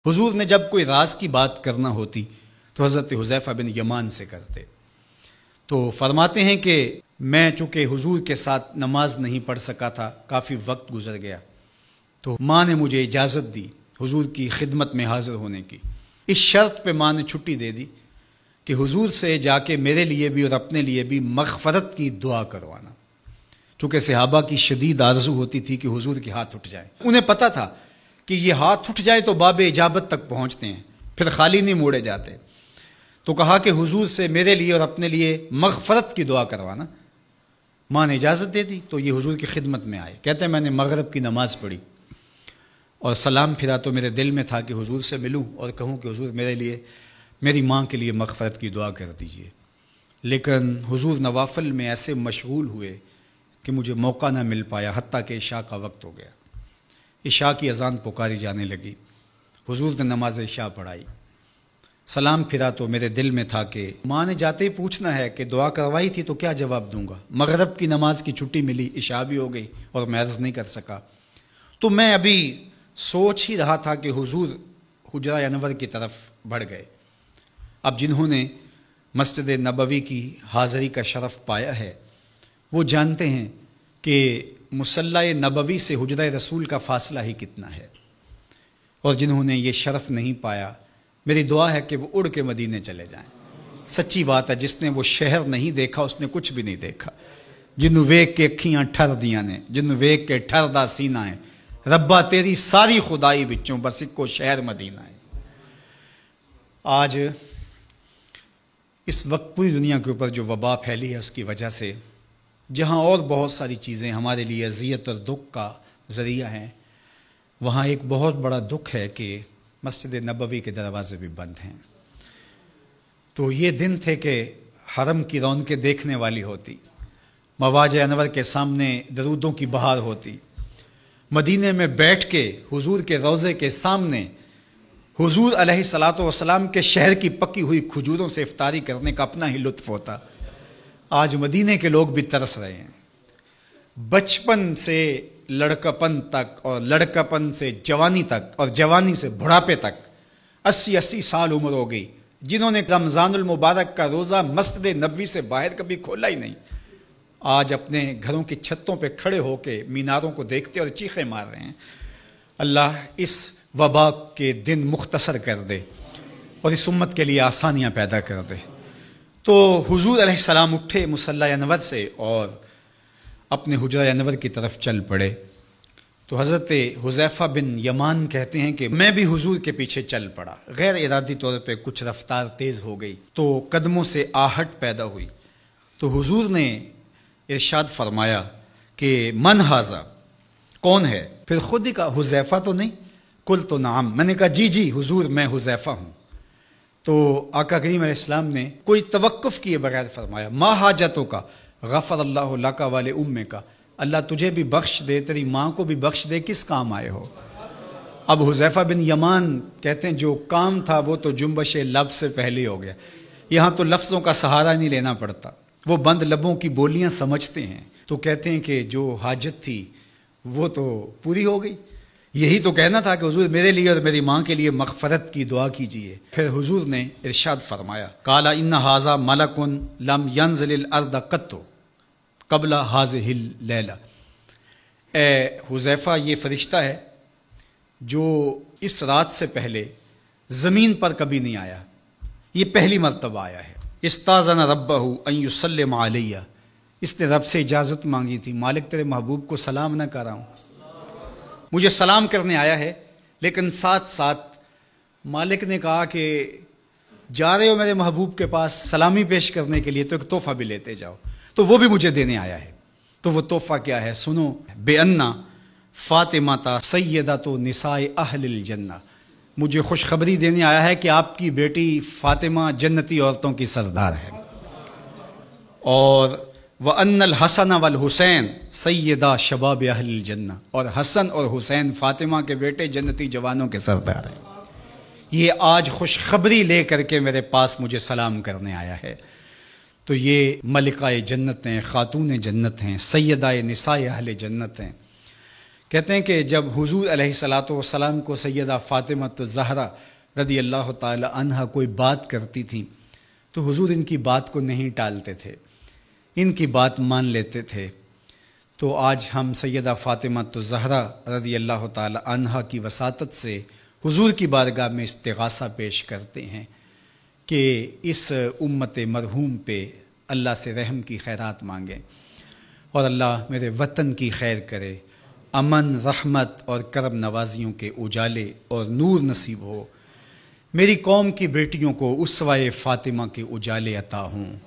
حضور نے جب کوئی راز کی بات کرنا ہوتی تو حضرت حذیفہ بن یمان سے کرتے۔ تو فرماتے ہیں کہ میں چونکہ حضور کے ساتھ نماز نہیں پڑھ سکا تھا، کافی وقت گزر گیا، تو ماں نے مجھے اجازت دی حضور کی خدمت میں حاضر ہونے کی۔ اس شرط پہ ماں نے چھٹی دے دی کہ حضور سے جا کے میرے لیے بھی اور اپنے لیے بھی مغفرت کی دعا کروانا، چونکہ صحابہ کی شدید آرزو ہوتی تھی کہ حضور کے ہاتھ اٹھ جائے۔ انہیں پتہ تھا کہ یہ ہاتھ اٹھ جائے تو باب اجابت تک پہنچتے ہیں، پھر خالی نہیں موڑے جاتے۔ تو کہا کہ حضور سے میرے لیے اور اپنے لیے مغفرت کی دعا کروانا۔ ماں نے اجازت دے دی تو یہ حضور کی خدمت میں آئے۔ کہتے ہیں میں نے مغرب کی نماز پڑھی اور سلام پھرا تو میرے دل میں تھا کہ حضور سے ملوں اور کہوں کہ حضور میرے لیے، میری ماں کے لیے مغفرت کی دعا کر دیجئے، لیکن حضور نوافل میں ایسے مشغول ہوئے کہ مجھے موقع نہ مل پایا، حتیٰ کہ عشاء کا وقت ہو گیا۔ عشاء کی اذان پکاری جانے لگی، حضور نے نماز عشاء پڑھائی، سلام پھرا تو میرے دل میں تھا کہ ماں نے جاتے ہی پوچھنا ہے کہ دعا کروائی تھی تو کیا جواب دوں گا۔ مغرب کی نماز کی چھٹی ملی، عشاء بھی ہو گئی اور میں عرض نہیں کر سکا۔ تو میں ابھی سوچ ہی رہا تھا کہ حضور حجرہ انور کی طرف بڑھ گئے۔ اب جنہوں نے مسجد نبوی کی حاضری کا شرف پایا ہے وہ جانتے ہیں کہ مصلی نبوی سے حجرہ رسول کا فاصلہ ہی کتنا ہے، اور جنہوں نے یہ شرف نہیں پایا میری دعا ہے کہ وہ اڑ کے مدینے چلے جائیں۔ سچی بات ہے، جس نے وہ شہر نہیں دیکھا اس نے کچھ بھی نہیں دیکھا۔ جنوں ویکھ کے اکھیاں ٹھر دیاں نے، جنوں ویکھ کے ٹھر دا سینہ ہے، ربا تیری ساری خدائی وچوں بس ایک کو شہر مدینہ ہے۔ آج اس وقت پوری دنیا کے اوپر جو وبا پھیلی ہے اس کی وجہ سے جہاں اور بہت ساری چیزیں ہمارے لیے اذیت اور دکھ کا ذریعہ ہیں، وہاں ایک بہت بڑا دکھ ہے کہ مسجد نبوی کے دروازے بھی بند ہیں۔ تو یہ دن تھے کہ حرم کی رونقیں دیکھنے والی ہوتی، مواج انور کے سامنے درودوں کی بہار ہوتی، مدینے میں بیٹھ کے حضور کے روضے کے سامنے حضور علیہ الصلاۃ والسلام کے شہر کی پکی ہوئی کھجوروں سے افطاری کرنے کا اپنا ہی لطف ہوتا۔ آج مدینے کے لوگ بھی ترس رہے ہیں۔ بچپن سے لڑکپن تک اور لڑکپن سے جوانی تک اور جوانی سے بڑھاپے تک 80 سال عمر ہو گئی، جنہوں نے رمضان المبارک کا روزہ مسجد نبوی سے باہر کبھی کھولا ہی نہیں، آج اپنے گھروں کی چھتوں پہ کھڑے ہو کے میناروں کو دیکھتے اور چیخیں مار رہے ہیں۔ اللہ اس وبا کے دن مختصر کر دے اور اس امت کے لیے آسانیاں پیدا کر دے۔ تو حضور علیہ السلام اٹھے مصلی انور سے اور اپنے حجرہ انور کی طرف چل پڑے۔ تو حضرت حذیفہ بن یمان کہتے ہیں کہ میں بھی حضور کے پیچھے چل پڑا، غیر ارادی طور پہ کچھ رفتار تیز ہو گئی تو قدموں سے آہٹ پیدا ہوئی۔ تو حضور نے ارشاد فرمایا کہ من ھذا، کون ہے؟ پھر خود ہی کہا حذیفہ تو نہیں؟ قلت نعم، میں نے کہا جی حضور میں حذیفہ ہوں۔ تو آقا کریم علیہ السلام نے کوئی توقف کیے بغیر فرمایا ما حاجتوں کا غفر اللہ لک ولی امک، اللہ تجھے بھی بخش دے، تیری ماں کو بھی بخش دے، کس کام آئے ہو؟ اب حذیفہ بن یمان کہتے ہیں جو کام تھا وہ تو جنبش لب سے پہلے ہو گیا، یہاں تو لفظوں کا سہارا نہیں لینا پڑتا، وہ بند لبوں کی بولیاں سمجھتے ہیں۔ تو کہتے ہیں کہ جو حاجت تھی وہ تو پوری ہو گئی، یہی تو کہنا تھا کہ حضور میرے لیے اور میری ماں کے لیے مغفرت کی دعا کیجیے۔ پھر حضور نے ارشاد فرمایا قال ان ھذا ملک لم ینزل الارض قط قبل ھذہ اللیلہ، اے حذیفہ یہ فرشتہ ہے جو اس رات سے پہلے زمین پر کبھی نہیں آیا، یہ پہلی مرتبہ آیا ہے۔ استاذن ربہ ان یسلم علیہ، اس نے رب سے اجازت مانگی تھی، مالک تیرے محبوب کو سلام نہ کر رہا ہوں، مجھے سلام کرنے آیا ہے، لیکن ساتھ ساتھ مالک نے کہا کہ جا رہے ہو میرے محبوب کے پاس سلامی پیش کرنے کے لیے تو ایک تحفہ بھی لیتے جاؤ، تو وہ بھی مجھے دینے آیا ہے۔ تو وہ تحفہ کیا ہے سنو، بے انا فاطمہ تا سیدۃ نساء اہل الجنہ، مجھے خوشخبری دینے آیا ہے کہ آپ کی بیٹی فاطمہ جنتی عورتوں کی سردار ہے، اور وَأَنَّ الْحَسَنَ وَالْحُسَيْنَ سَيِّدَا شَبَابِ أَهْلِ الْجَنَّةِ، اور حسن اور حسین فاطمہ کے بیٹے جنتی جوانوں کے سردار ہیں۔ یہ آج خوشخبری لے کر کے میرے پاس مجھے سلام کرنے آیا ہے۔ تو یہ ملکہ جنت ہیں، خاتون جنت ہیں، سیدہ نساء اہل جنت ہیں۔ کہتے ہیں کہ جب حضور علیہ الصلاۃ والسلام کو سیدہ فاطمہ الزہرا رضی اللہ تعالی عنہا کوئی بات کرتی تھیں تو حضور ان کی بات کو نہیں ٹالتے تھے، ان کی بات مان لیتے تھے۔ تو آج ہم سیدہ فاطمہ الزہرا رضی اللہ تعالی عنہا کی وساطت سے حضور کی بارگاہ میں استغاثہ پیش کرتے ہیں کہ اس امت مرحوم پہ اللہ سے رحم کی خیرات مانگیں اور اللہ میرے وطن کی خیر کرے، امن، رحمت اور کرم نوازیوں کے اجالے اور نور نصیب ہو، میری قوم کی بیٹیوں کو اسوہ فاطمہ کے اجالے عطا ہوں۔